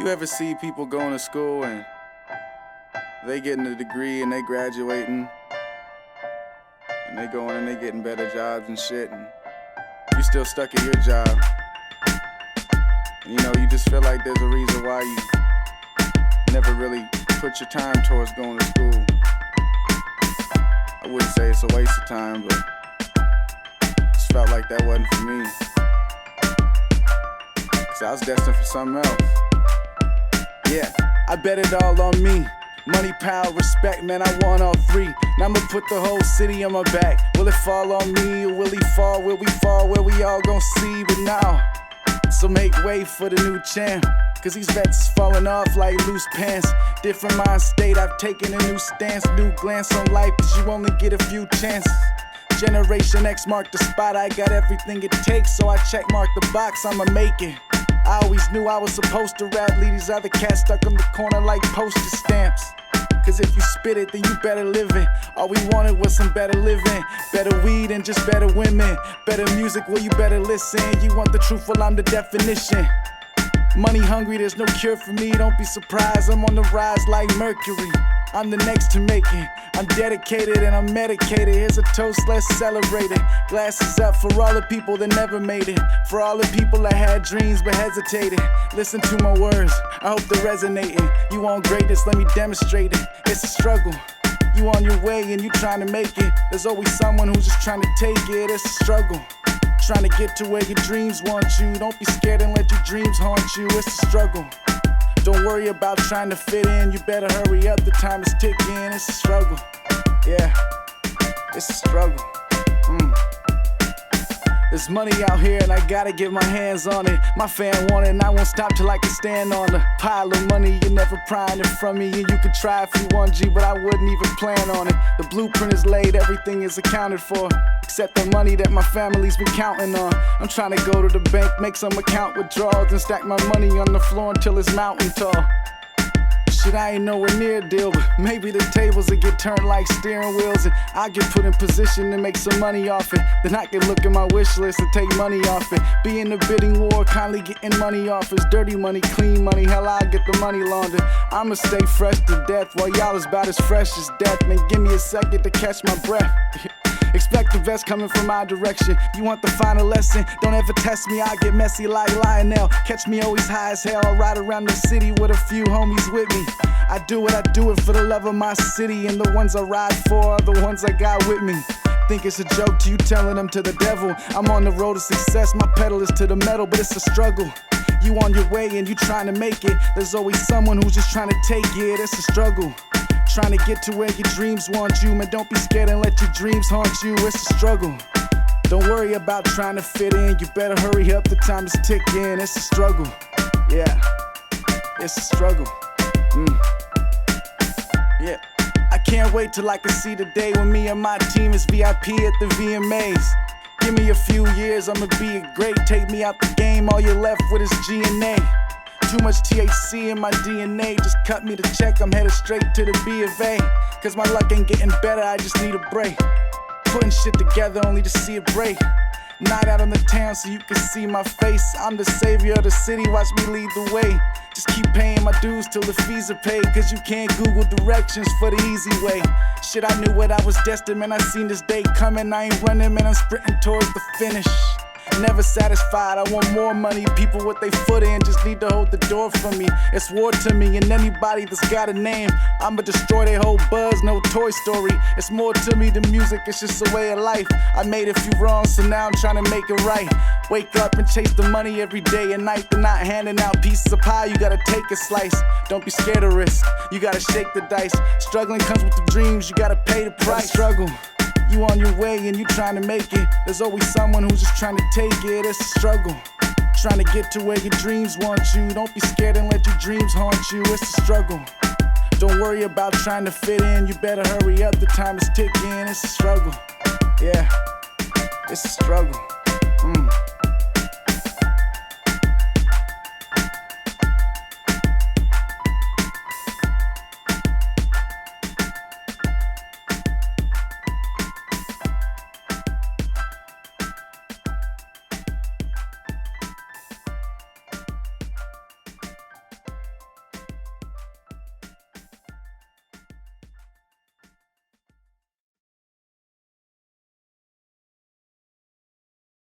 You ever see people going to school and they getting a degree and they graduating and they going and they getting better jobs and shit, and you still stuck at your job? And, you know, you just feel like there's a reason why you never really put your time towards going to school. I wouldn't say it's a waste of time, but just felt like that wasn't for me, 'cause I was destined for something else. Yeah, I bet it all on me. Money, power, respect, man, I want all three. Now I'ma put the whole city on my back. Will it fall on me or will he fall? Will we fall where we all gon' see? But now, so make way for the new champ, 'cause these vets falling off like loose pants. Different mind state, I've taken a new stance. New glance on life, 'cause you only get a few chances. Generation X marked the spot, I got everything it takes, so I check mark the box, I'ma make it. I always knew I was supposed to rap, leave these other cats stuck in the corner like postage stamps. 'Cause if you spit it, then you better live it. All we wanted was some better living, better weed and just better women, better music, well you better listen. You want the truth, well I'm the definition. Money hungry, there's no cure for me, don't be surprised, I'm on the rise like Mercury. I'm the next to make it, I'm dedicated and I'm medicated. Here's a toast, let's celebrate it. Glasses up for all the people that never made it, for all the people that had dreams but hesitated. Listen to my words, I hope they're resonating. You want greatness, let me demonstrate it. It's a struggle, you on your way and you trying to make it. There's always someone who's just trying to take it. It's a struggle, trying to get to where your dreams want you. Don't be scared and let your dreams haunt you. It's a struggle. Don't worry about trying to fit in, you better hurry up, the time is ticking. It's a struggle, yeah, it's a struggle. There's money out here and I gotta get my hands on it. My fan want it and I won't stop till I can stand on the pile of money. You're never prying it from me, and you can try if you want, G, but I wouldn't even plan on it. The blueprint is laid, everything is accounted for, except the money that my family's been counting on. I'm trying to go to the bank, make some account withdrawals, and stack my money on the floor until it's mountain tall. Shit, I ain't nowhere near a deal, but maybe the tables will get turned like steering wheels, and I get put in position to make some money off it. Then I can look at my wish list and take money off it. Be in the bidding war, kindly getting money off. It's dirty money, clean money, hell, I get the money laundered. I'ma stay fresh to death while y'all is about as fresh as death. Man, give me a second to catch my breath. Expect the best coming from my direction. You want the final lesson? Don't ever test me, I get messy like Lionel. Catch me always high as hell, I ride around the city with a few homies with me. I do it for the love of my city, and the ones I ride for are the ones I got with me. Think it's a joke to you telling them to the devil. I'm on the road to success, my pedal is to the metal, but it's a struggle. You on your way and you trying to make it. There's always someone who's just trying to take it. It's a struggle, trying to get to where your dreams want you. Man, don't be scared and let your dreams haunt you. It's a struggle. Don't worry about trying to fit in, you better hurry up, the time is ticking. It's a struggle, yeah, it's a struggle. Yeah, I can't wait till I can see the day when me and my team is VIP at the VMAs. Give me a few years, I'ma be great. Take me out the game, all you're left with is G&A. Too much THC in my DNA, just cut me the check, I'm headed straight to the B of A. 'Cause my luck ain't getting better, I just need a break. Putting shit together only to see it break. Night out on the town so you can see my face. I'm the savior of the city, watch me lead the way. Just keep paying my dues till the fees are paid, 'cause you can't Google directions for the easy way. Shit, I knew what I was destined, man, I seen this day coming. I ain't running, man, I'm sprinting towards the finish. Never satisfied, I want more money. People with their foot in just need to hold the door for me. It's war to me, and anybody that's got a name, I'ma destroy their whole buzz, no Toy Story. It's more to me than music, it's just a way of life. I made a few wrongs, so now I'm trying to make it right. Wake up and chase the money every day and night. They're not handing out pieces of pie, you gotta take a slice. Don't be scared of risk, you gotta shake the dice. Struggling comes with the dreams, you gotta pay the price. Struggle, you on your way and you trying to make it. There's always someone who's just trying to take it. It's a struggle, trying to get to where your dreams want you. Don't be scared and let your dreams haunt you. It's a struggle. Don't worry about trying to fit in, you better hurry up, the time is ticking. It's a struggle, yeah, it's a struggle.